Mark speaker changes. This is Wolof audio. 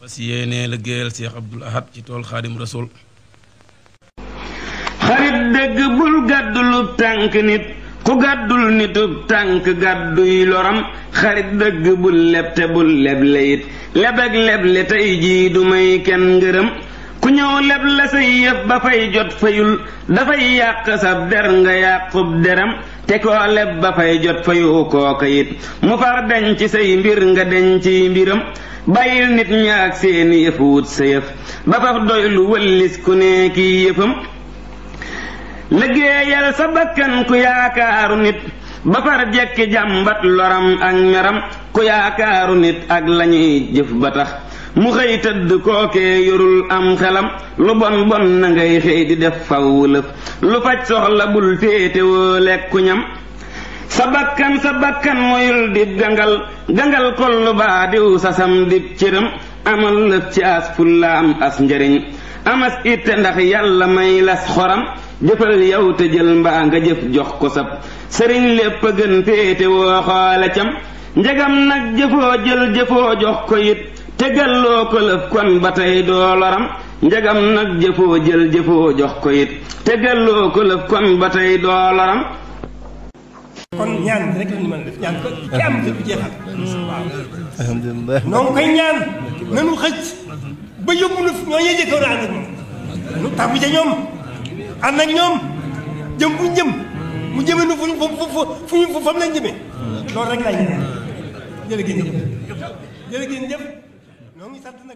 Speaker 1: fas yéenee liggéeyal Cheikh Abdoul Ahad ci tool Xaadim Rasul.
Speaker 2: xarit dëgg bul gàddulub tànk nit ku gàddul nitub tànk gàdduy loram xarit dëgg bul leb te bul leble it leb ak leble tey jii du may kenn ngërëm ku ñëw leb la say yëf ba fay jot fayul dafay yàq sab der nga yàqub deram te koo leb ba fay jot fayu kooka it mu far deñ ci say mbir nga deñ ci mbiram bàyyil nit ña ak seeni yëf wut sa yëf ba faf doy lu wëllis ku ne kii yëfam liggéeyal sa bakkan ku yaakaaru nit ba far jekki jàmbat loram ak meram ku yaakaaru nit ak lañuy jëf ba tax mu xëy tëdd kookee yorul am xelam lu bon bon na ngay xëy di def faw lëf lu faj soxla bul féetewoo lekku ñam sa bakkan moyul dib gangal kollu baa diw sasam dib cëram amal lëf ci as fullaam as njariñ amas itte ndax yàlla may las xoram jëfal yow te jël mbaa nga jëf jox ko sab sëriñ lépp a gën féete woo xoole cam njegam nag jëfoo jël jëfoo jox ko it te galloo ko lëf kon ba tey doo loram njegam nag jëfoo jël jëfoo jox ko it te galloo ko lëf kon ba tey doo loram
Speaker 3: kon ñaan rek la ñu mën a def ñaan ko ci am du jeexal waaw alhamdulilah noonu koy ñaan nanu xëcc ba yóbbu nu ñoo ñee jëkkoon a ànd ak moom nu tàbbi ca ñoom ànd ak ñoom jëm fu jëm mu jëme nu fu fam lañ jëmee loolu rek laa ñu jërë ngeen jëf noo ngi sant nag